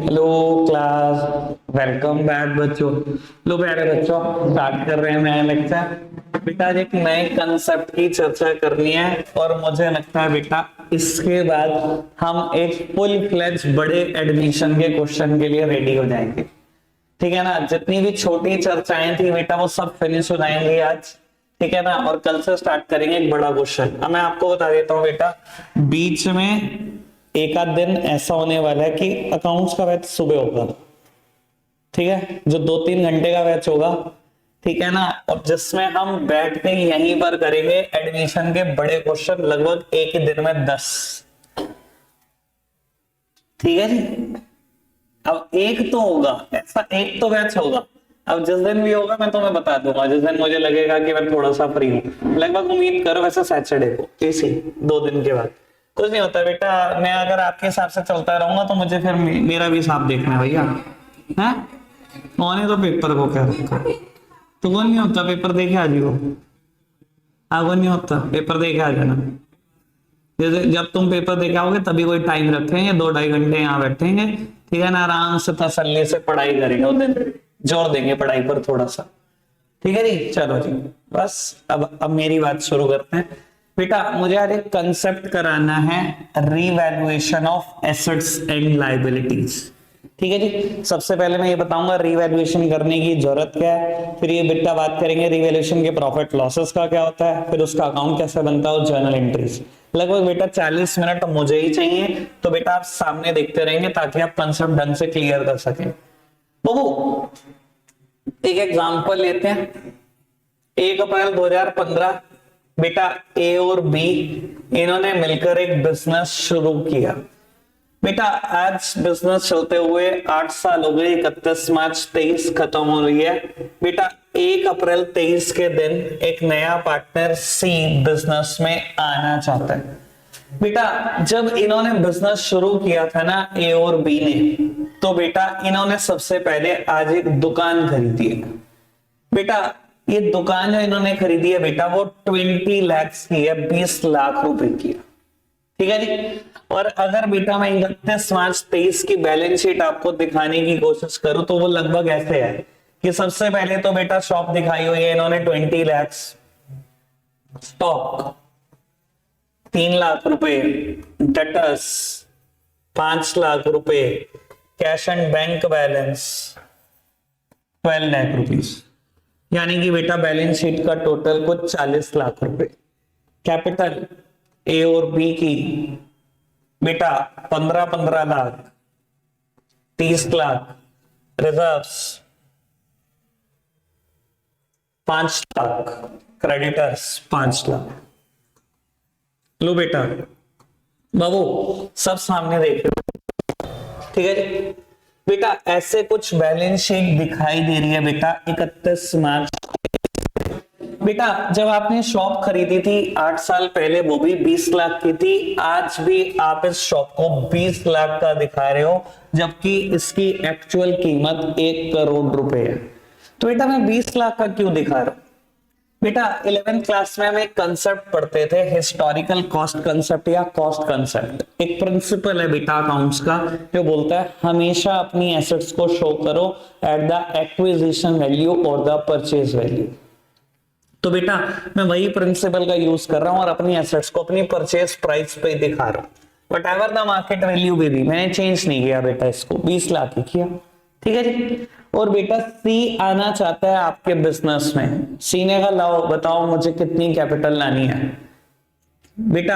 Hello class, welcome back बच्चों। लो प्यारे बच्चों, स्टार्ट कर रहे हैं नया लेक्चर। बेटा आज एक नए कंसेप्ट की चर्चा करनी है और मुझे लगता है बेटा इसके बाद हम एक फुल फ्लेज बड़े एडमिशन के क्वेश्चन के लिए रेडी हो जाएंगे। ठीक है ना, जितनी भी छोटी चर्चाएं थी बेटा वो सब फिनिश हो जाएंगी आज। ठीक है ना, और कल से स्टार्ट करेंगे एक बड़ा क्वेश्चन। अब मैं आपको बता देता हूँ बेटा, बीच में एक आध दिन ऐसा होने वाला है कि अकाउंट्स का बैच सुबह होगा। ठीक है, जो 2-3 घंटे का बैच होगा। ठीक है ना, और जिसमें हम बैठ के यहीं पर करेंगे एडमिशन के बड़े क्वेश्चन, लगभग एक ही दिन में 10। ठीक है जी। अब एक तो होगा ऐसा, एक तो बैच होगा। अब जिस दिन भी होगा मैं तुम्हें बता दूंगा, जिस दिन मुझे लगेगा कि मैं थोड़ा सा फ्री हूँ। लगभग उम्मीद करो वैसे सैटरडे को, इसी 2 दिन के बाद। कुछ नहीं होता बेटा, मैं अगर आपके हिसाब से चलता रहूंगा तो मुझे फिर मेरा भी हिसाब देखना है भैया। है कौन तो पेपर को कह रखा, तो कौन नहीं होता पेपर देखे आ जियो। वो नहीं होता पेपर देखे आ जाना। जैसे जब तुम पेपर देखे आओगे तभी कोई टाइम रखेंगे, 2-2.5 घंटे यहाँ बैठेंगे। ठीक है ना, आराम से तसल्ली से पढ़ाई करेंगे, उस दिन जोर देंगे पढ़ाई पर थोड़ा सा। ठीक है जी, चलो जी, बस अब मेरी बात शुरू करते हैं। बेटा मुझे यार एक कंसेप्ट कराना है, revaluation of assets and liabilities. ठीक है जी, सबसे पहले मैं ये बताऊंगा रीवैल्यूएशन करने की जरूरत क्या है, फिर ये बेटा बात करेंगे रीवैल्यूएशन के प्रॉफिट लॉसेस का क्या होता है, फिर उसका अकाउंट कैसे बनता है और जर्नल एंट्रीज। लगभग बेटा 40 मिनट मुझे ही चाहिए, तो बेटा आप सामने देखते रहेंगे ताकि आप कंसेप्ट ढंग से क्लियर कर सकें। बाबू एक एग्जांपल लेते हैं। 1 अप्रैल 2015 बेटा ए और बी इन्होंने मिलकर एक बिजनेस शुरू किया। बेटा आज बिजनेस चलते हुए 8 साल हो गए, 31 मार्च 23 खत्म हो रही है। बेटा 1 अप्रैल 23 के दिन एक नया पार्टनर सी बिजनेस में आना चाहता है। बेटा जब इन्होंने बिजनेस शुरू किया था ना ए और बी ने, तो बेटा इन्होंने सबसे पहले आज एक दुकान खरीदी है। बेटा ये दुकान जो इन्होंने खरीदी है बेटा वो 20 लाख की है, 20 लाख रुपए की है। ठीक है जी। और अगर बेटा मैं 31 मार्च 23 की बैलेंस शीट आपको दिखाने की कोशिश करूं तो वो लगभग ऐसे है कि सबसे पहले तो बेटा शॉप दिखाई हुई है इन्होंने 20 लाख, स्टॉक 3 लाख रुपए, डेटर्स 5 लाख रुपए, cash and bank balance 12 lakh rupees, यानी कि बेटा बैलेंस शीट का टोटल कुछ 40 लाख रुपए। कैपिटल ए और बी की बेटा 15-15 लाख, 30 लाख, रिजर्व्स 5 लाख, क्रेडिटर्स 5 लाख। लो बेटा बाबू सब सामने देख लो। ठीक है जी। बेटा ऐसे कुछ बैलेंस शीट दिखाई दे रही है बेटा 31 मार्च। बेटा जब आपने शॉप खरीदी थी 8 साल पहले, वो भी 20 लाख की थी। आज भी आप इस शॉप को 20 लाख का दिखा रहे हो, जबकि इसकी एक्चुअल कीमत 1 करोड़ रुपए है। तो बेटा मैं 20 लाख का क्यों दिखा रहा हूं? बेटा 11th क्लास में हम एक कंसेप्ट पढ़ते थे, हिस्टोरिकल कॉस्ट कंसेप्ट या कॉस्ट कंसेप्ट। एक प्रिंसिपल है बेटा अकाउंट्स का जो बोलता है हमेशा अपनी एसेट्स को शो करो एट द एक्विजिशन वैल्यू और द परचेज वैल्यू। तो बेटा मैं वही प्रिंसिपल का यूज कर रहा हूं और अपनी एसेट्स को अपनी परचेज प्राइस पे दिखा रहा हूं। But ever the market value भी मैंने चेंज नहीं किया बेटा, इसको 20 लाख ही किया। ठीक है जी। और बेटा सी आना चाहता है आपके बिजनेस में। सी ने कहा लाओ बताओ मुझे कितनी कैपिटल लानी है। बेटा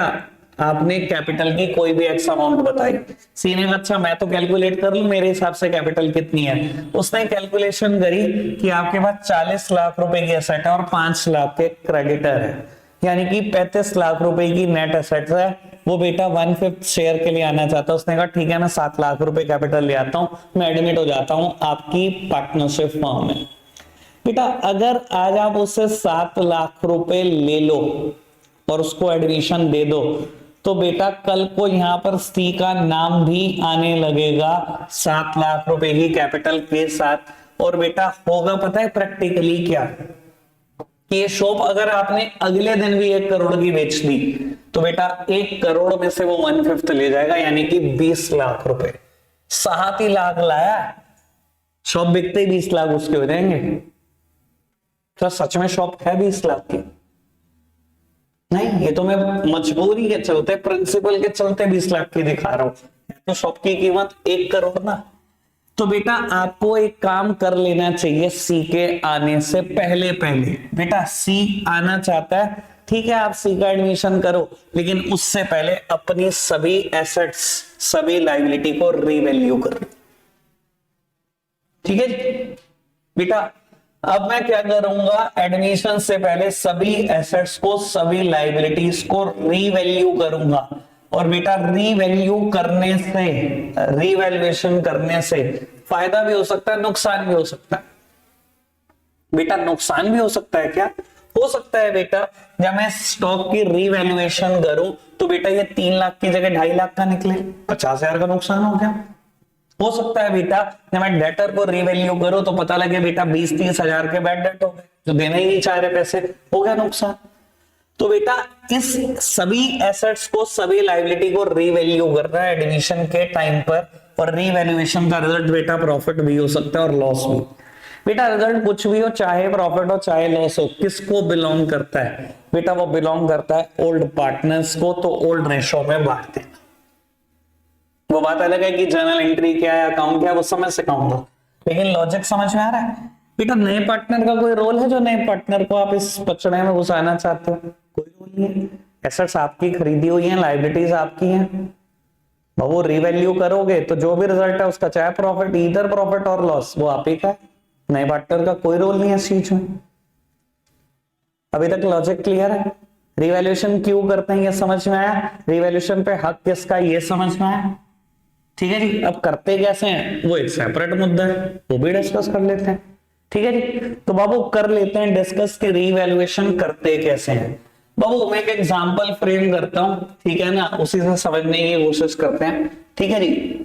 आपने कैपिटल की कोई भी एक्स अमाउंट बताई। सी ने कहा अच्छा मैं तो कैलकुलेट कर लूं मेरे हिसाब से कैपिटल कितनी है। उसने कैलकुलेशन करी कि आपके पास 40 लाख रुपए की एसेट है और 5 लाख के क्रेडिटर है, यानी कि 35 लाख रुपए की नेट एसेट्स है। वो बेटा 1/5 शेयर के लिए आना चाहता है। उसने कहा ठीक है मैं 7 लाख रुपए कैपिटल ले आता हूं, मैं एडमिट हो जाता हूं आपकी पार्टनरशिप फर्म में। बेटा अगर आज आप उससे 7 लाख रुपए ले लो और उसको एडमिशन दे दो, तो बेटा कल को यहां पर सी का नाम भी आने लगेगा 7 लाख रुपए की कैपिटल के साथ। और बेटा होगा पता है प्रैक्टिकली क्या, कि ये शॉप अगर आपने अगले दिन भी 1 करोड़ की बेच दी तो बेटा 1 करोड़ में से वो 1/5 ले जाएगा, यानी कि 20 लाख रुपए। 7 ही लाख लाया, शॉप बिकते ही 20 लाख उसके हो जाएंगे। क्या सच में शॉप है 20 लाख की? नहीं, ये तो मैं मजबूरी के चलते, प्रिंसिपल के चलते 20 लाख की दिखा रहा हूं। तो शॉप की कीमत 1 करोड़ ना। तो बेटा आपको एक काम कर लेना चाहिए सी के आने से पहले पहले। बेटा सी आना चाहता है, ठीक है, आप सी का एडमिशन करो, लेकिन उससे पहले अपनी सभी एसेट्स, सभी लायबिलिटी को रीवैल्यू करो। ठीक है बेटा, अब मैं क्या करूंगा, एडमिशन से पहले सभी एसेट्स को, सभी लायबिलिटीज को रीवैल्यू करूंगा। और बेटा रीवैल्यू करने से, रीवैल्यूएशन करने से फायदा भी हो सकता है, नुकसान भी हो सकता है। बेटा नुकसान भी हो सकता है क्या? हो सकता है बेटा, जब मैं स्टॉक की रीवैल्यूएशन करूं तो बेटा ये 3 लाख की जगह 2.5 लाख का निकले, 50,000 का नुकसान हो गया। हो सकता है बेटा जब मैं डेटर को रीवैल्यू करूं तो पता लगे बेटा 20-30 हजार के बैड डेट हो गए, जो देना ही नहीं चाह रहे पैसे, हो गया नुकसान। तो बेटा इस सभी एसेट्स को, सभी लायबिलिटी को रीवैल्यू करना है एडमिशन के टाइम पर, और रीवैल्यूएशन का रिजल्ट बेटा प्रॉफिट भी हो सकता है और लॉस भी। बेटा रिजल्ट कुछ भी हो, चाहे प्रॉफिट हो चाहे लॉस हो, किसको बिलोंग करता है? बेटा वो बिलोंग करता है ओल्ड पार्टनर्स को, तो ओल्ड रेशो में बांटते हैं। वो बात अलग है कि जर्नल एंट्री क्या है, अकाउंट क्या है, वो समझ से कहूंगा, लेकिन लॉजिक समझ में आ रहा है? बेटा नए पार्टनर का कोई रोल है जो नए पार्टनर को आप इस पचड़े में घुसाना चाहते हो? कोई रोल नहीं है। एसेट्स आपकी खरीदी हुई हैं, लायबिलिटीज आपकी हैं, वो रीवैल्यू करोगे तो जो भी रिजल्ट है उसका, चाहे प्रॉफिट, इधर प्रॉफिट और लॉस, वो आप ही का है। नए पार्टनर का कोई रोल नहीं है इस चीज में। अभी तक लॉजिक क्लियर है? रिवैल्यूएशन क्यों करते हैं ये समझ में आया? रिवैल्यूएशन पे हक किसका ये समझ में आया? ठीक है जी। अब करते कैसे हैं वो एक सेपरेट मुद्दा है, वो भी डिस्कस कर लेते हैं। ठीक है जी, तो बाबू कर लेते हैं डिस्कस के रीवैल्यूएशन करते कैसे हैं। बाबू मैं एक एग्जांपल फ्रेम करता हूं, ठीक है ना, उसी से समझने की कोशिश करते हैं। ठीक है जी,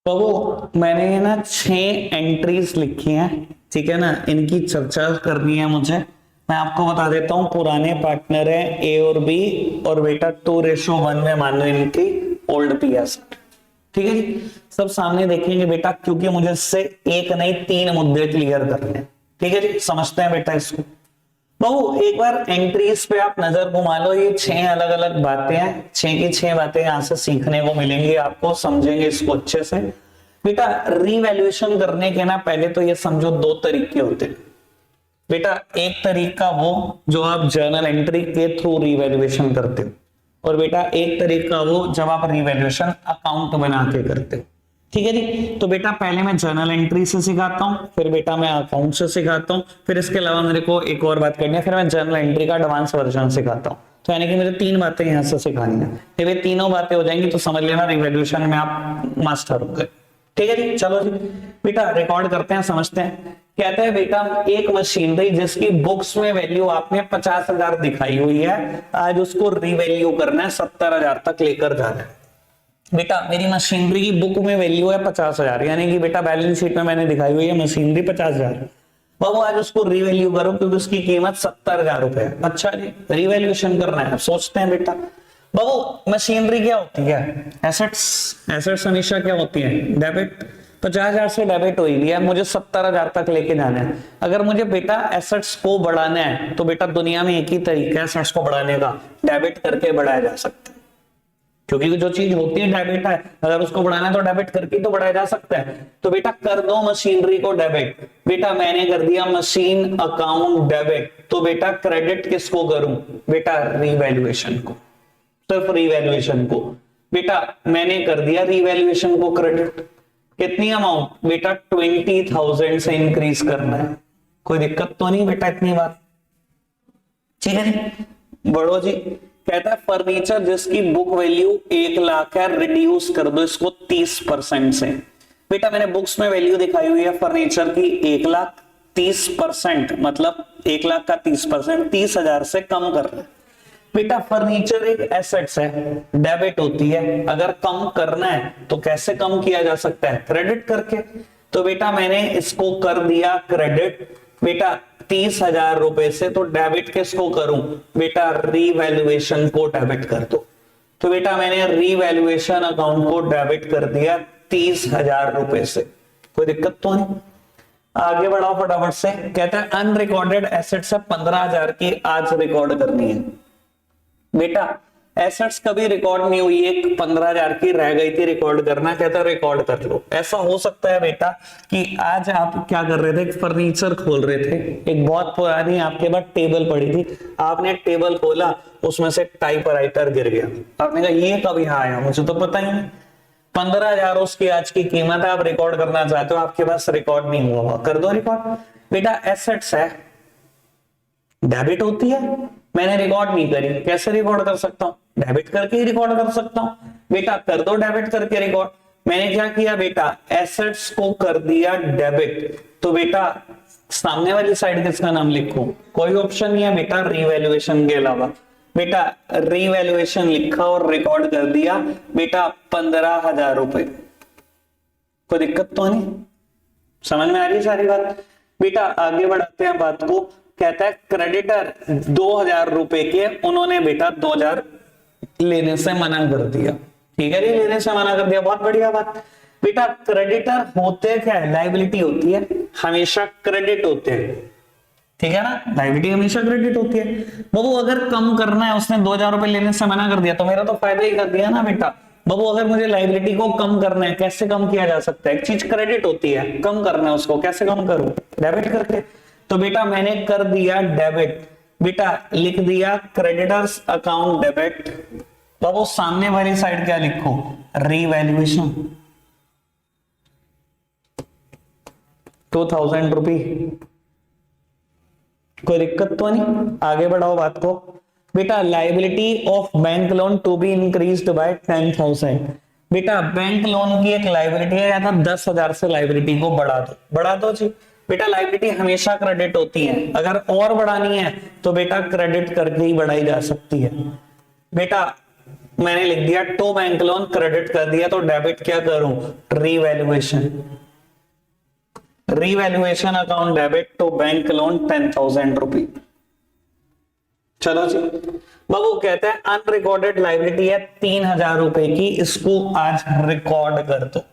तो वो मैंने ना 6 एंट्रीज लिखी हैं, ठीक है ना, इनकी चर्चा करनी है मुझे। मैं आपको बता देता हूं, पुराने पार्टनर है ए और बी, और बेटा 2:1 में मान लो इनकी ओल्ड पीएस। ठीक है जी, सब सामने देखेंगे बेटा, क्योंकि मुझे इससे एक नहीं 3 मुद्दे क्लियर करने हैं। ठीक है जी, समझते हैं बेटा इसको। बहु एक बार एंट्रीज पे आप नजर घुमा लो, ये 6 अलग अलग बातें हैं, 6 की 6 बातें यहां से सीखने को मिलेंगी आपको, समझेंगे इसको अच्छे से। बेटा रीवैल्यूएशन करने के ना पहले तो ये समझो दो तरीके होते हैं बेटा। एक तरीका वो जो आप जर्नल एंट्री के थ्रू रीवैल्यूएशन करते हो, और बेटा एक तरीका वो जब आप रीवैल्यूएशन अकाउंट बना के करते हो। ठीक है जी। तो बेटा पहले मैं जर्नल एंट्री से सिखाता हूँ, फिर बेटा मैं अकाउंट से सिखाता हूँ, फिर इसके अलावा मेरे को एक और बात करनी है, फिर मैं जर्नल एंट्री का एडवांस वर्जन सिखाता हूँ। तो यानी कि मुझे 3 बातें यहाँ से सिखानी है। जब ये तीनों बातें हो जाएंगी तो समझ लेना रिवैल्यूएशन में आप मास्टर हो गए। ठीक है जी। चलो जी बेटा रिकॉर्ड करते हैं, समझते हैं। कहते हैं बेटा एक मशीनरी जिसकी बुक्स में वैल्यू आपने 50,000 दिखाई हुई है, आज उसको रीवैल्यू करना है 70,000 तक लेकर जाना है। बेटा मेरी मशीनरी की बुक में वैल्यू है 50,000, यानी कि बेटा बैलेंस शीट में मैंने दिखाई हुई है मशीनरी 50,000। बाबू आज उसको रीवैल्यू करो क्योंकि उसकी कीमत 70,000 रुपए है। अच्छा जी रीवैल्यूएशन करना है, सोचते हैं बेटा। बाबू मशीनरी क्या होती है? एसेट्स। एसेट्स हमेशा क्या होती है? डेबिट। 50,000 से डेबिट हुई है, मुझे 70,000 तक लेके जाना है। अगर मुझे बेटा एसेट्स को बढ़ाना है तो बेटा दुनिया में एक ही तरीका है एसेट्स को बढ़ाने का, डेबिट करके बढ़ाया जा सकता है। क्योंकि जो चीज होती है डेबिट है, अगर उसको बढ़ाना है तो डेबिट करके तो बढ़ाया जा सकता है। तो बेटा कर दो मशीनरी को डेबिट। बेटा मैंने कर दिया मशीन अकाउंट डेबिट, तो बेटा क्रेडिट किसको करूं? बेटा रीवैल्यूएशन को, सिर्फ रीवैल्यूएशन को। बेटा मैंने कर दिया रीवैल्यूएशन को क्रेडिट। कितनी अमाउंट? बेटा 20,000 से इंक्रीज करना है। कोई दिक्कत तो नहीं बेटा इतनी बात? ठीक है जी। बढ़ो जी। कहता है फर्नीचर जिसकी बुक वैल्यू 1 लाख है, रिड्यूस कर दो इसको 30% से। बेटा मैंने बुक्स में वैल्यू दिखाई हुई है फर्नीचर की 1 लाख, 30% मतलब 1 लाख का 30% 30,000 से कम कर रहे। बेटा फर्नीचर एक एसेट्स है, डेबिट होती है, अगर कम करना है तो कैसे कम किया जा सकता है? क्रेडिट करके। तो बेटा मैंने इसको कर दिया क्रेडिट बेटा 30,000 रुपए से, तो डेबिट किसको करूं? बेटा रीवैल्यूएशन को डेबिट कर दो। तो बेटा मैंने रीवैल्यूएशन अकाउंट को डेबिट कर दिया 30,000 रुपए से। कोई दिक्कत तो नहीं? आगे बढ़ाओ फटाफट से। कहता है अनरिकॉर्डेड एसेट्स है 15,000 की, आज रिकॉर्ड करनी है। बेटा एसेट्स कभी रिकॉर्ड नहीं हुई, एक 15,000 की रह गई थी रिकॉर्ड करना। कहता है रिकॉर्ड कर लो। ऐसा हो सकता है बेटा कि आज आप क्या कर रहे थे, एक फर्नीचर खोल रहे थे, एक बहुत पुरानी आपके पास टेबल पड़ी थी, आपने टेबल खोला, उसमें से टाइपराइटर गिर गया। आपने कहा ये कब यहाँ आया, मुझे तो पता ही नहीं। 15,000 उसकी आज की कीमत है, आप रिकॉर्ड करना चाहते हो, आपके पास रिकॉर्ड नहीं हुआ, कर दो रिकॉर्ड। बेटा एसेट्स है, डेबिट होती है, मैंने रिकॉर्ड नहीं करी, कैसे रिकॉर्ड कर सकता हूं? डेबिट करके ही रिकॉर्ड कर सकता हूं। बेटा कर दो डेबिट करके रिकॉर्ड। मैंने क्या किया बेटा, एसेट्स को कर दिया डेबिट, तो बेटा सामने वाली साइड किसका नाम लिखूं? कोई ऑप्शन नहीं है बेटा रीवैल्यूएशन के अलावा। बेटा रीवैल्यूएशन लिखा और रिकॉर्ड कर दिया बेटा 15,000 रुपए। कोई दिक्कत तो नहीं? समझ में आ रही सारी बात? बेटा आगे बढ़ाते हैं बात को। कहता है क्रेडिटर 2,000 रुपए के, उन्होंने बेटा 2,000 लेने से मना कर दिया। ठीक है जी, लेने से मना कर दिया, बहुत बढ़िया बात। बेटा क्रेडिटर होते क्या है? लायबिलिटी होती है, हमेशा क्रेडिट होते हैं। ठीक है ना, लायबिलिटी हमेशा क्रेडिट होती है। बाबू अगर कम करना है, उसने 2,000 रुपए लेने से मना कर दिया, तो मेरा तो फायदा ही कर दिया ना बेटा। बाबू अगर मुझे लायबिलिटी को कम करना है, कैसे कम किया जा सकता है? एक चीज क्रेडिट होती है, कम करना है उसको, कैसे कम करूं? डेबिट करके। तो बेटा मैंने कर दिया डेबिट, बेटा लिख दिया क्रेडिटर्स अकाउंट डेबिट। बाबू सामने वाली साइड क्या लिखो? Revaluation 2,000 rupee. कोई दिक्कत तो नहीं? आगे बढ़ाओ बात को। बेटा liability of bank loan to be increased by 10,000। बेटा बैंक लोन की एक लाइबिलिटी है, या 10,000 से लाइबिलिटी को बढ़ा दो जी। बेटा लाइबिलिटी हमेशा क्रेडिट होती है, अगर और बढ़ानी है तो बेटा क्रेडिट करके ही बढ़ाई जा सकती है। बेटा मैंने लिख दिया टू बैंक लोन, क्रेडिट कर दिया, तो डेबिट क्या करूं? Revaluation. Revaluation account debit to bank loan 10,000 rupee. चलो जी। बाबू कहते हैं अनरिकॉर्डेड लाइबिलिटी है 3,000 रुपए की, इसको आज रिकॉर्ड कर दो।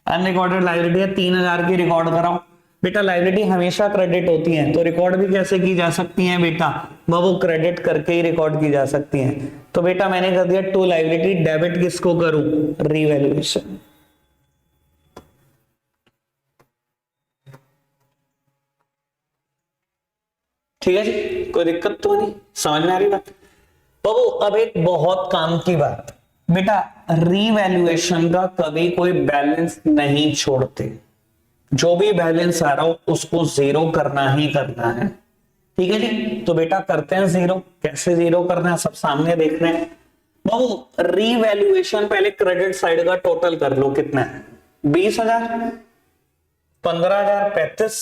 अनरिकॉर्डेड लाइबिलिटी है 3,000 की, रिकॉर्ड कराओ। बेटा लाइबिलिटी हमेशा क्रेडिट होती है, तो रिकॉर्ड भी कैसे की जा सकती है बेटा? बाबू क्रेडिट करके ही रिकॉर्ड की जा सकती है। तो बेटा मैंने कर दिया टू लाइबिलिटी, डेबिट किसको करूं? रीवैल्यूएशन। ठीक है जी, कोई दिक्कत तो नहीं, समझ में आ रही बात। तो अब एक बहुत काम की बात बेटा, रीवैल्यूएशन का कभी कोई बैलेंस नहीं छोड़ते, जो भी बैलेंस आ रहा हो उसको जीरो करना ही करना है। ठीक है जी, तो बेटा करते हैं जीरो। कैसे जीरो करना है सब सामने देख रहे हैं। बाबू रीवैल्यूएशन पहले क्रेडिट साइड का टोटल कर लो, कितना है 20,000, 15,000 35,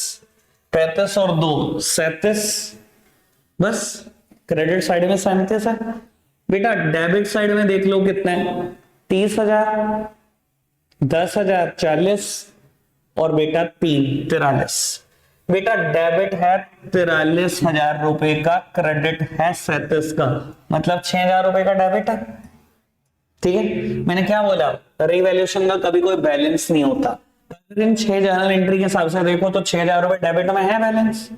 35 और 2 37, बस क्रेडिट साइड में 37 है। बेटा डेबिट साइड में देख लो कितना है 30,000, 10,000 40 और बेटा 3 43। बेटा डेबिट है 43,000 रुपए का, क्रेडिट है 37 का, मतलब 6,000 रुपए का डेबिट है। ठीक है, मैंने क्या बोला, रिवैल्यूएशन का कभी कोई बैलेंस नहीं होता। अगर इन 6 जर्नल एंट्री के हिसाब से देखो तो 6,000 रुपए डेबिट में है बैलेंस।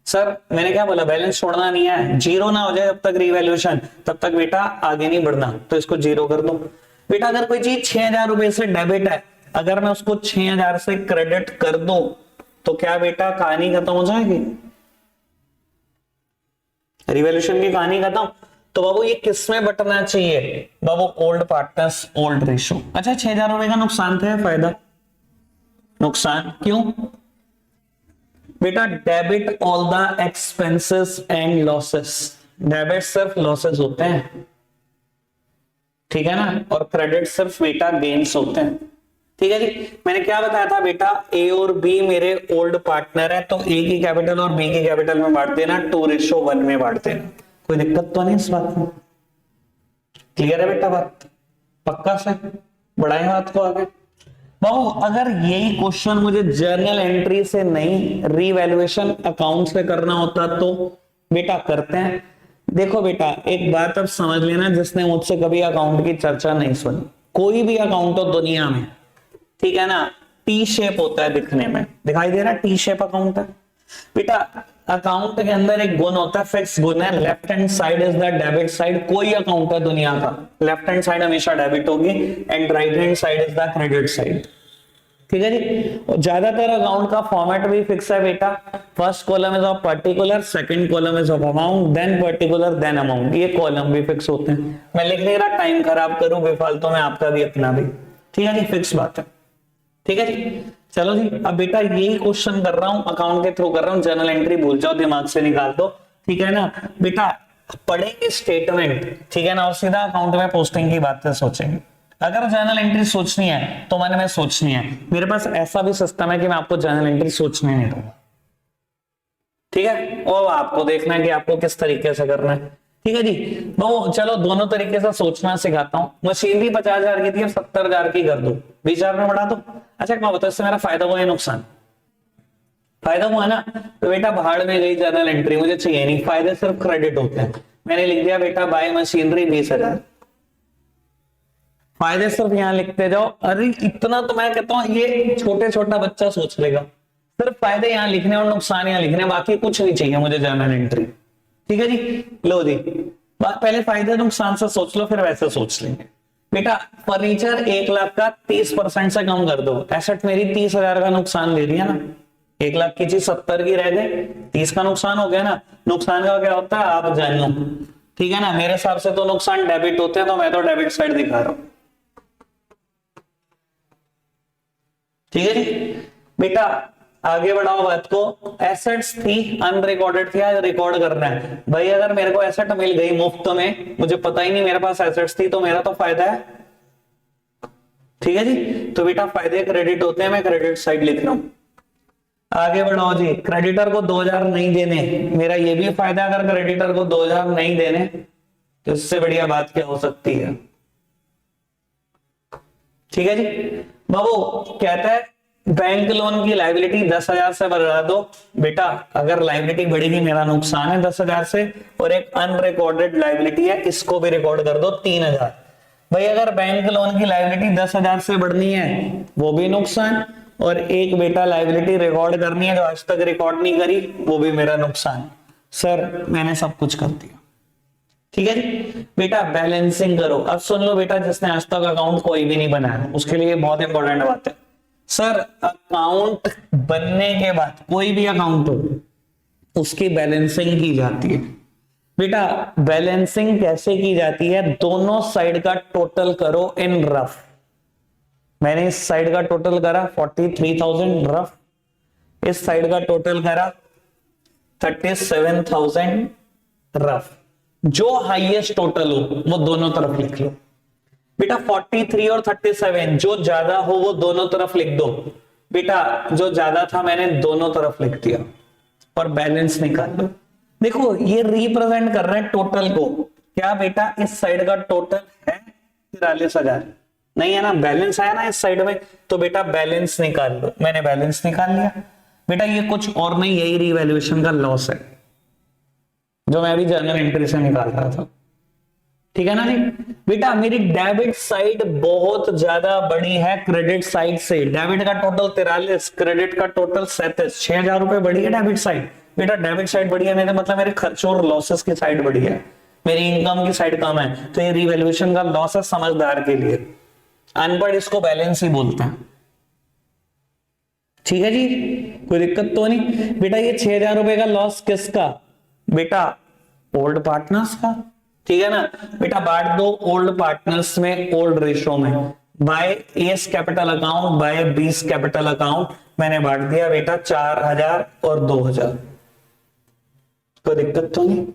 सर मैंने क्या बोला, बैलेंस छोड़ना नहीं है, जीरो ना हो जाए जब तक रिवैल्यूएशन, तब तक बेटा आगे नहीं बढ़ना, तो इसको जीरो कर दो। बेटा अगर कोई चीज 6,000 रुपए से डेबिट है, अगर मैं उसको 6,000 से क्रेडिट कर दूं तो क्या बेटा कहानी खत्म हो जाएगी, रिवॉल्यूशन की कहानी खत्म। तो बाबू ये किस में बटना चाहिए, बाबू ओल्ड पार्टनर्स ओल्ड रेशो। अच्छा 6,000 रुपए का नुकसान था या फायदा, नुकसान क्यों बेटा, debit all the expenses and losses, debit सिर्फ लॉसेस होते हैं, ठीक है ना, और क्रेडिट सिर्फ बेटा गेन्स होते हैं। ठीक है जी, मैंने क्या बताया था बेटा, ए और बी मेरे ओल्ड पार्टनर है, तो ए की कैपिटल और बी की कैपिटल में बांट देना, 2:1 में बांट देना, कोई दिक्कत तो नहीं इस बात में, क्लियर है बेटा बात, पक्का से बढ़ाएं बात को आगे। बाबू अगर यही क्वेश्चन मुझे जर्नल एंट्री से नहीं रीवैल्यूएशन अकाउंट से करना होता तो बेटा करते हैं। देखो बेटा एक बात अब समझ लेना, जिसने मुझसे कभी अकाउंट की चर्चा नहीं सुनी, कोई भी अकाउंट हो दुनिया में, ठीक है ना, टी शेप होता है दिखने में, दिखाई दे रहा है टी शेप अकाउंट है बेटा। अकाउंट के अंदर एक गुण होता है, फिक्स गुण है, left hand side is the debit side. कोई अकाउंट है दुनिया का, लेफ्ट हैंड साइड हमेशा डेबिट होगी and right hand side is the credit side. ठीक है जी, और ज्यादातर अकाउंट का फॉर्मेट भी फिक्स है बेटा, first column is of particular, second column is of amount, then particular, then amount, ये कॉलम भी फिक्स होते हैं। मैं लिख नहीं रहा टाइम खराब करूं बेफालतू में आपका भी अपना भी, ठीक है जी, फिक्स बात है। ठीक है जी, चलो जी, अब बेटा यही क्वेश्चन कर रहा हूं, अकाउंट के थ्रू कर रहा हूं, जर्नल एंट्री भूल जाओ, दिमाग से निकाल दो, ठीक है ना बेटा। पढ़ेंगे स्टेटमेंट, ठीक है ना, और सीधा अकाउंट में पोस्टिंग की बातें सोचेंगे। अगर जर्नल एंट्री सोचनी है तो मन में सोचनी है, मेरे पास ऐसा भी सिस्टम है कि मैं आपको जर्नल एंट्री सोचने नहीं दूंगा, ठीक है, और आपको देखना है कि आपको किस तरीके से करना है। ठीक है जी, वो चलो दोनों तरीके से सोचना सिखाता हूं। मशीनरी 50,000 की थी, अब 70,000 की कर दो, 20,000 में बढ़ा दो। अच्छा क्या बताओ, इससे मेरा फायदा हुआ या नुकसान, फायदा हुआ ना, तो बेटा भाड़ में गई जर्नल एंट्री, मुझे चाहिए नहीं, फायदे सिर्फ क्रेडिट होते हैं। मैंने लिख दिया बेटा बाय मशीनरी 20,000, फायदे सिर्फ यहां लिखते जाओ। अरे इतना तो मैं कहता हूं ये छोटे छोटा बच्चा सोच लेगा, सिर्फ फायदे यहां लिखने और नुकसान यहां लिखने, बाकी कुछ नहीं चाहिए मुझे जर्नल एंट्री। ठीक है जी, लो जी, पहले फायदे नुकसान से सोच लो, फिर वैसे सोच लेंगे। बेटा फर्नीचर 1 लाख का 30% से कम कर दो, एसेट मेरी 30,000 का नुकसान दे दिया ना, 1 लाख की चीज 70 की रह गई, 30 का नुकसान हो गया ना। नुकसान का क्या होता है आप जान लो, ठीक है ना, मेरे हिसाब से तो नुकसान डेबिट होते हैं, तो मैं तो डेबिट साइड दिखा रहा हूं। ठीक है जी बेटा, आगे बढ़ाओ बात को। एसेट्स थी अनरिकॉर्डेड थी, आज रिकॉर्ड करना है भाई। अगर मेरे को एसेट मिल गई मुफ्त में, मुझे पता ही नहीं मेरे पास एसेट्स थी, तो मेरा तो फायदा है। ठीक है जी, तो बेटा फायदे क्रेडिट होते हैं, मैं क्रेडिट साइड लिख रहा हूं। आगे बढ़ाओ जी, क्रेडिटर को 2,000 नहीं देने, मेरा ये भी फायदा, अगर क्रेडिटर को 2,000 नहीं देने तो इससे बढ़िया बात क्या हो सकती है। ठीक है जी बाबू, कहता है बैंक लोन की लायबिलिटी 10,000 से बढ़ा दो। बेटा अगर लायबिलिटी बढ़ेगी मेरा नुकसान है 10,000 से, और एक अनरिकॉर्डेड लायबिलिटी है, इसको भी रिकॉर्ड कर दो 3,000। भाई अगर बैंक लोन की लायबिलिटी 10,000 से बढ़नी है वो भी नुकसान, और एक बेटा लायबिलिटी रिकॉर्ड करनी है जो आज तक रिकॉर्ड नहीं करी, वो भी मेरा नुकसान। सर मैंने सब कुछ कर दिया। ठीक है जी बेटा, बैलेंसिंग करो। अब सुन लो बेटा, जिसने आज तक अकाउंट कोई भी नहीं बनाया उसके लिए बहुत इंपॉर्टेंट बात है। सर अकाउंट बनने के बाद, कोई भी अकाउंट हो, उसकी बैलेंसिंग की जाती है। बेटा बैलेंसिंग कैसे की जाती है, दोनों साइड का टोटल करो इन रफ। मैंने इस साइड का टोटल करा 43,000 रफ, इस साइड का टोटल करा 37,000 रफ। जो हाईएस्ट टोटल हो वो दोनों तरफ लिख लो। बेटा 43 और 37 जो ज्यादा हो वो दोनों तरफ लिख दो। बेटा जो ज्यादा था मैंने दोनों तरफ लिख दिया और बैलेंस निकाल लो। देखो ये रिप्रेजेंट कर रहे हैं टोटल को। क्या बेटा इस साइड का टोटल है 43,000, नहीं है ना, बैलेंस आया ना इस साइड में, तो बेटा बैलेंस निकाल लो। मैंने बैलेंस निकाल लिया। बेटा ये कुछ और नहीं, यही रिवैल्यूएशन का लॉस है जो मैं अभी जर्नल एंट्री से निकाल रहा था। ठीक है ना जी। बेटा मेरी डेबिट साइड बहुत ज्यादा बड़ी है क्रेडिट साइड से। डेबिट का टोटल 43, क्रेडिट का टोटल 37, 6,000 रुपए बड़ी है डेबिट साइड। बेटा डेबिट साइड बड़ी है मेरे मतलब मेरे खर्चों और लॉसेस की साइड बड़ी है, मेरी इनकम की साइड कम है, तो ये रिवैल्यूएशन का लॉस है समझदार के लिए। अनपढ़ इसको बैलेंस ही बोलते हैं। ठीक है जी, कोई दिक्कत तो नहीं। बेटा ये 6,000 रुपए का लॉस किसका, बेटा ओल्ड पार्टनर्स का। ठीक है ना बेटा, बांट दो ओल्ड पार्टनर्स में ओल्ड रेशो में, by S capital account by बीस कैपिटल अकाउंट। मैंने बांट दिया बेटा 4,000 और 2,000, कोई दिक्कत तो नहीं।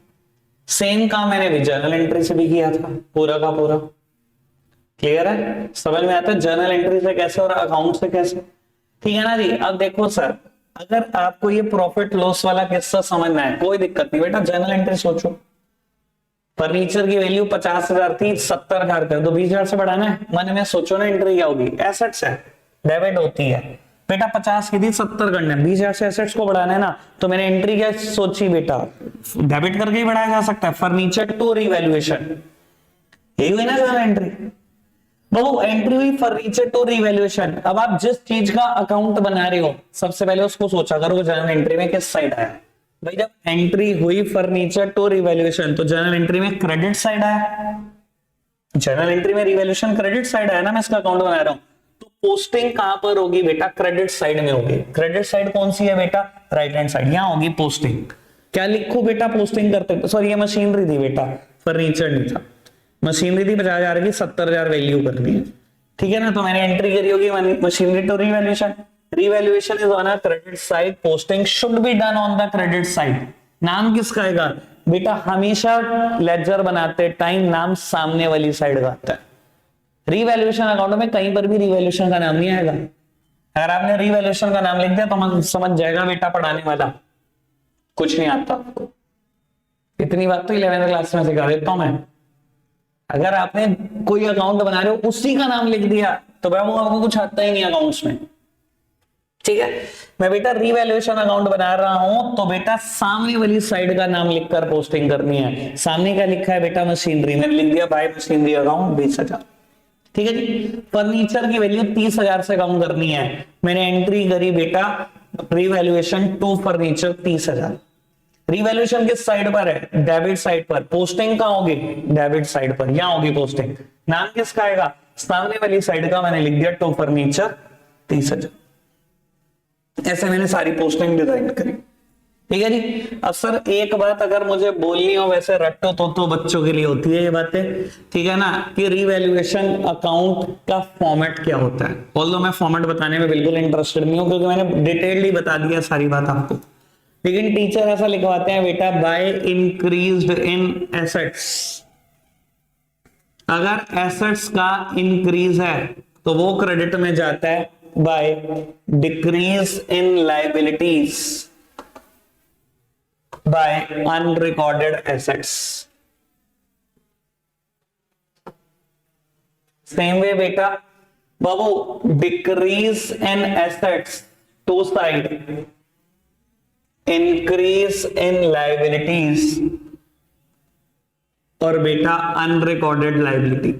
सेम काम मैंने भी जर्नल एंट्री से भी किया था, पूरा का पूरा। क्लियर है, समझ में आता है जर्नल एंट्री से कैसे और अकाउंट से कैसे। ठीक है ना जी। अब देखो सर, अगर आपको ये प्रॉफिट लॉस वाला किस्सा समझना है कोई दिक्कत नहीं बेटा, जर्नल एंट्री सोचो। फर्नीचर की वैल्यू 50,000 थी, 70,000 कर दो, 20,000 से बढ़ाना है, मन में सोचो ना एंट्री क्या होगी, एसेट्स है, डेबिट होती है। बेटा 50 की थी 70 करना है, 20,000 से एसेट्स को बढ़ाना है ना, तो मैंने एंट्री क्या सोची बेटा, डेबिट करके ही बढ़ाया जा सकता है, फर्नीचर टू रिवैल्यूएशन, यही हुई ना जर्नल एंट्री। बहु एंट्री हुई फर्नीचर टू रिवैल्यूएशन। अब आप जिस चीज का अकाउंट बना रहे हो सबसे पहले उसको सोचा करो जर्नल एंट्री में किस साइड आया। भाई जब एंट्री हुई फर्नीचर टू रिवैल्यूएशन तो जर्नल एंट्री में क्रेडिट साइड आया, जर्नल एंट्री में रिवैल्यूएशन क्रेडिट साइड आया ना, मैं इसका अकाउंट बना रहा हूं, तो पोस्टिंग कहां पर होगी बेटा, क्रेडिट साइड में होगी। क्रेडिट साइड कौन सी है बेटा, राइट हैंड साइड, यहां होगी पोस्टिंग। क्या लिखो बेटा, पोस्टिंग करते, सॉरी ये मशीनरी थी बेटा, फर्नीचर नहीं था, मशीनरी थी 50,000 की, 70,000 वैल्यू करनी है। ठीक है ना, तो मैंने एंट्री करी होगी machinery to revaluation. Revaluation is on a credit side, posting should be done on the credit side. नाम किसका आएगा बेटा, हमेशा लेजर बनाते टाइम नाम सामने वाली साइड का आता है। रिवैल्यूएशन अकाउंट में कहीं पर भी रिवैल्यूएशन का नाम नहीं आएगा। अगर आपने रिवैल्यूएशन का नाम लिख दिया तो समझ जाएगा बेटा पढ़ाने वाला कुछ नहीं आता आपको। इतनी बात तो 11th क्लास में सिखा देता हूं मैं। अगर आपने कोई अकाउंट बना रहे हो उसी का नाम लिख दिया तो बाबू आपको कुछ आता ही नहीं अकाउंट्स में। ठीक है, मैं बेटा रिवैल्यूएशन अकाउंट बना रहा हूं तो बेटा सामने वाली साइड का नाम लिखकर पोस्टिंग करनी है। सामने का लिखा है बेटा मशीनरी, मैंने लिख दिया बाय मशीनरी अकाउंट 20,000। ठीक है जी। फर्नीचर की वैल्यू 30,000 से कम करनी है, मैंने एंट्री करी बेटा रिवैल्यूएशन टू फर्नीचर 30,000। रिवैल्यूएशन किस साइड पर है, डेबिट साइड पर। पोस्टिंग कहां होगी, डेबिट साइड पर, यहां होगी पोस्टिंग। नाम किसका आएगा, सामने वाली साइड का, मैंने लिख दिया टू फर्नीचर 30,000। ऐसे मैंने सारी पोस्टिंग डिजाइन करी। ठीक है जी। अब सर एक बात अगर मुझे बोलनी हो, वैसे रट्टो तो बच्चों के लिए होती है ये बातें, ठीक है ना, कि रिवैल्यूएशन अकाउंट का फॉर्मेट क्या होता है। ऑल्दो मैं फॉर्मेट बताने में बिल्कुल इंटरेस्टेड नहीं हूं क्योंकि मैंने डिटेल्डली बता दिया सारी बात आपको, लेकिन टीचर ऐसा लिखवाते हैं बेटा बाय इंक्रीज्ड इन एसेट्स। अगर एसेट्स का इंक्रीज है तो वो क्रेडिट में जाता है by decrease in liabilities by unrecorded assets. Same way बेटा बाबू decrease in assets to side, increase in liabilities और बेटा अनरिकॉर्डेड लायबिलिटी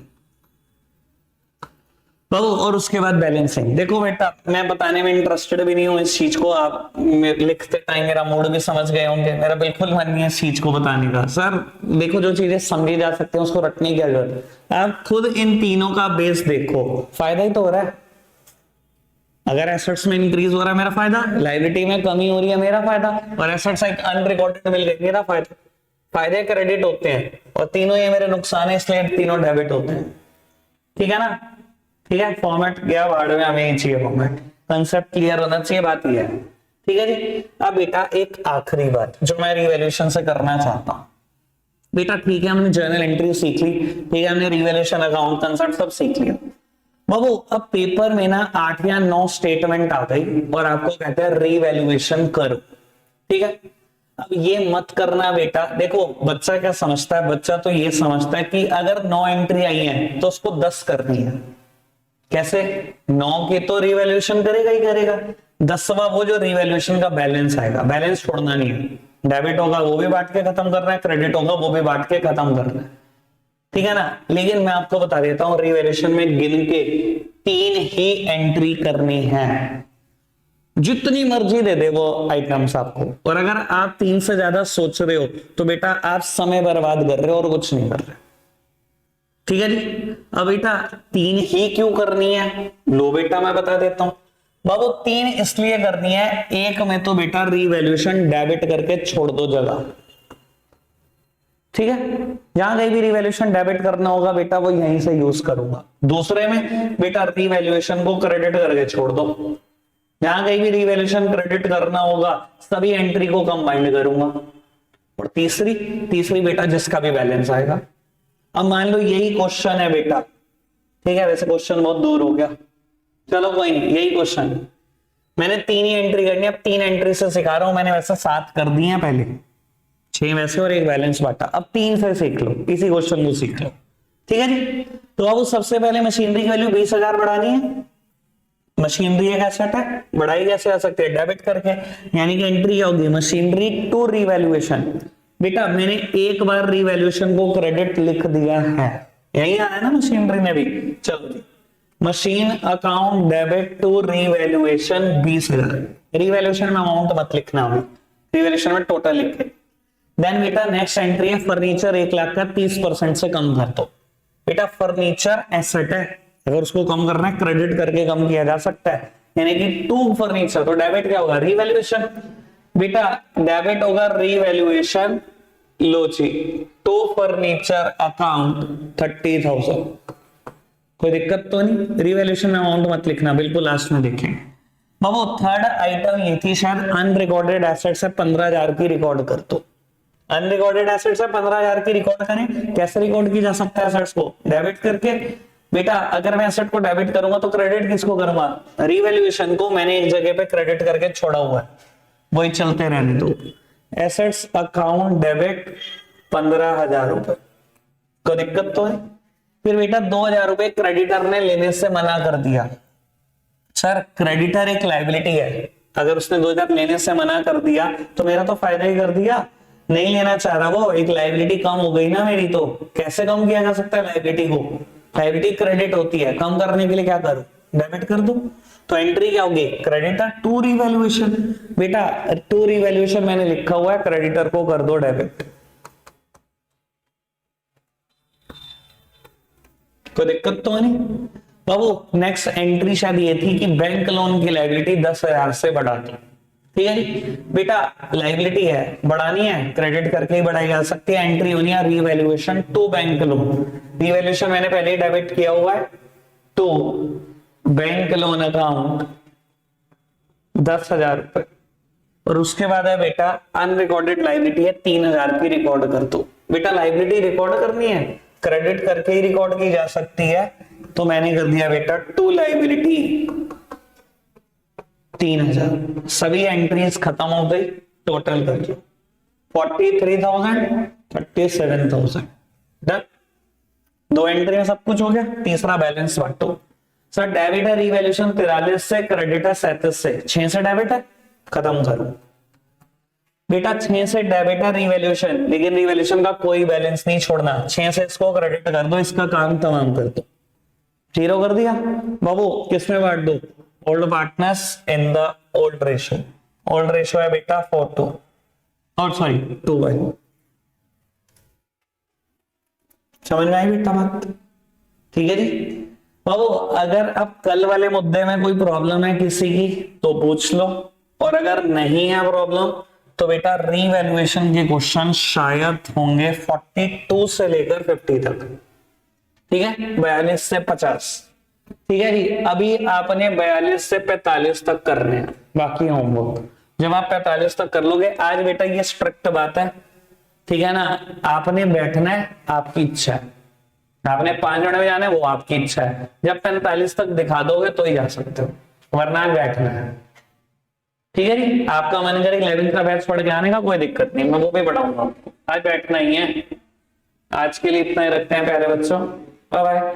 बाबू, और उसके बाद बैलेंसिंग। देखो बेटा मैं बताने में इंटरेस्टेड भी नहीं हूं इस चीज को, आप लिखते टाइम मेरा मूड भी समझ गए होंगे, मेरा बिल्कुल मन नहीं है इस चीज को बताने का। सर देखो जो चीजें समझी जा सकती हैं उसको रटने की क्या जरूरत है, आप खुद इन तीनों का बेस देखो, फायदा ही तो हो रहा है। अगर एसेट्स में इंक्रीज हो रहा है मेरा फायदा, लायबिलिटी में कमी हो रही है मेरा फायदा, और एसेट्स एक अनरिकॉर्डेड मिल गई मेरा फायदा। फायदे क्रेडिट होते हैं और तीनों ये मेरे नुकसान है, इसलिए तीनों डेबिट होते हैं। ठीक है ना? ठीक है, फॉर्मेट गया वर्ड में, हमें चाहिए फॉर्मेट, कंसेप्ट क्लियर होना चाहिए, बात ये है। ठीक है जी। अब बेटा एक आखिरी बात जो मैं रिवैल्यूएशन से करना चाहता हूं बेटा, ठीक है हमने जर्नल एंट्री सीख ली, ठीक है हमने रिवैल्यूएशन अकाउंट कंसेप्ट सब सीख लिया बाबू। अब पेपर में ना 8 या 9 स्टेटमेंट आ गई और आपको कहते हैं रिवैल्यूएशन करो। ठीक है, अब ये मत करना बेटा। देखो बच्चा क्या समझता है, बच्चा तो ये समझता है कि अगर 9 एंट्री आई है तो उसको 10 करनी है। कैसे? 9 के तो रिवैल्यूएशन करेगा ही करेगा, 10वां वो जो रिवैल्यूएशन का बैलेंस आएगा, बैलेंस छोड़ना नहीं है। डेबिट होगा वो भी बांट के खत्म करना है, क्रेडिट होगा वो भी बांट के खत्म करना है। ठीक है ना? लेकिन मैं आपको बता देता हूं रिवैल्यूएशन में गिन के 3 ही एंट्री करनी है, जितनी मर्जी दे दे वो आइटम्स आपको। और अगर आप 3 से ज्यादा सोच रहे हो तो बेटा आप समय बर्बाद कर रहे हो और कुछ नहीं कर रहे। ठीक है जी। अब बेटा 3 ही क्यों करनी है, लो बेटा मैं बता देता हूं बाबू। 3 इसलिए करनी है, एक में तो बेटा रिवैल्यूएशन डेबिट करके छोड़ दो जगह। ठीक है, जहां कहीं भी रिवैल्यूएशन डेबिट करना होगा बेटा वो यहीं से यूज करूंगा। दूसरे में बेटा रिवैल्यूएशन को क्रेडिट करके छोड़ दो, जहां कहीं भी रिवैल्यूएशन क्रेडिट करना होगा सभी एंट्री को कंबाइंड करूंगा। और तीसरी बेटा जिसका भी बैलेंस आएगा। अब मान लो यही क्वेश्चन है बेटा, ठीक है, वैसे क्वेश्चन बहुत दूर हो गया, चलो कोई नहीं, यही क्वेश्चन है। मैंने 3 ही एंट्री करनी है, अब 3 एंट्री से सिखा रहा हूं, मैंने वैसे 7 कर दी है पहले, 6 वैसे और 1 बैलेंस बांटा। अब 3 से सीख लो, इसी क्वेश्चन को सीख लो। ठीक है जी। तो अब सबसे पहले मशीनरी की वैल्यू 20,000 बढ़ानी है। मशीनरी एक एसेट है, बढ़ाई कैसे आ सकती है, डेबिट करके, यानी कि एंट्री क्या होगी, मशीनरी टू रिवैल्यूएशन। बेटा मैंने एक बार रिवैल्यूएशन को क्रेडिट लिख दिया है, यही आया ना मशीनरी में भी। चलो जी, machine account debit to revaluation 20,000। Revaluation में अमाउंट मत लिखना, हमें रिवैल्यूएशन में टोटल लिखे। देन बेटा नेक्स्ट एंट्री है फर्नीचर 1 लाख का 30% से कम कर दो। बेटा फर्नीचर एसेट है, अगर उसको कम करना है क्रेडिट करके कम किया जा सकता है, यानी कि टू फर्नीचर, तो डेबिट क्या होगा, रिवैल्यूएशन। बेटा डेबिट होगा रिवैल्यूएशन, लो जी, टू फर्नीचर अकाउंट 30,000। कोई दिक्कत तो नहीं, रिवैल्यूएशन में अमाउंट मत लिखना, बिल्कुल लास्ट में देखेंगे। बाबू थर्ड आइटम ये थी, शायद अनरिकॉर्डेड एसेट्स है 15,000 की, रिकॉर्ड कर दो। अनरिकॉर्डेड एसेट्स है 15,000 की, रिकॉर्ड करें। कैसे रिकॉर्ड की जा सकता है एसेट्स को, डेबिट करके। बेटा अगर मैं एसेट को डेबिट करूंगा तो क्रेडिट किसको करूंगा, रिवैल्यूएशन को। मैंने एक जगह पे क्रेडिट करके छोड़ा हुआ है, वही चलते रहने दो। एसेट्स अकाउंट डेबिट 15,000 रुपए, कोई दिक्कत तो है। फिर बेटा 2,000 रुपए क्रेडिटर ने लेने से मना कर दिया। सर क्रेडिटर एक लायबिलिटी है, अगर उसने 2,000 लेने से मना कर दिया तो मेरा तो फायदा ही कर दिया, नहीं लेना चाह रहा वो, एक लायबिलिटी कम हो गई ना मेरी। तो कैसे कम किया जा सकता है लायबिलिटी को, लायबिलिटी क्रेडिट होती है, कम करने के लिए क्या करूं, डेबिट कर दूं। तो एंट्री क्या होगी, क्रेडिटर टू रिवैल्यूएशन। बेटा टू रिवैल्यूएशन मैंने लिखा हुआ है, क्रेडिटर को कर दो डेबिट, कोई दिक्कत तो नहीं। बाबू नेक्स्ट एंट्री शायद ये थी कि बैंक लोन की लायबिलिटी 10,000 से बढ़ा दो। ठीक है जी। बेटा लायबिलिटी है, बढ़ानी है, क्रेडिट करके ही बढ़ाई जा सकती है। एंट्री होनी है revaluation to bank loan. Revaluation मैंने पहले ही डेबिट किया हुआ है, टू बैंक लोन अकाउंट 10,000 रुपए। और उसके बाद है बेटा अनरिकॉर्डेड लायबिलिटी है 3,000 की, रिकॉर्ड कर दो। बेटा लायबिलिटी रिकॉर्ड करनी है, क्रेडिट करके ही रिकॉर्ड की जा सकती है, तो मैंने कर दिया बेटा टू लायबिलिटी 3,000। सभी एंट्रीज खत्म हो गई, टोटल कर दो 43,000 37,000। डन, 2 एंट्री में सब कुछ हो गया। तीसरा बैलेंस बांटो। सर डेबिट है रिवैल्यूएशन 43 से, क्रेडिट है 37 से, 6 से डेबिट है, खत्म करो। बेटा 6 से डेबिट है रिवैल्यूएशन, लेकिन रिवैल्यूएशन का कोई बैलेंस नहीं छोड़ना, 6 से इसको क्रेडिट कर दो, इसका काम तमाम कर दो। 0 कर दिया। बाबू किसमें बांट दो, old partners in the old ratio. Old ratio है बेटा 4:2, और सॉरी 2:1। समझ में आई बेटा बात, ठीक है जी। बाबू अगर अब कल वाले मुद्दे में कोई प्रॉब्लम है किसी की तो पूछ लो, और अगर नहीं है प्रॉब्लम तो बेटा रीवैल्यूएशन के क्वेश्चन शायद होंगे 42 से लेकर 50 तक, ठीक है, 42 से 50, ठीक है जी। अभी आपने 42 से 45 तक करने हैं बाकी होमवर्क। जब आप 45 तक कर लोगे, आज बेटा ये स्ट्रिक्ट बात है, ठीक है ना, आपने बैठना है, आपकी इच्छा है, आपने 5 मिनट में जाना है, वो आपकी इच्छा है। जब 45 तक दिखा दोगे तो ही जा सकते हो, वरना बैठना है, ठीक है जी। आपका मन करे 11th का बैच पढ़ के आने का, कोई दिक्कत नहीं, मैं वो भी पढ़ाऊंगा आपको, आज बैठना ही है। आज के लिए इतना ही रखते हैं प्यारे बच्चों, बाय बाय।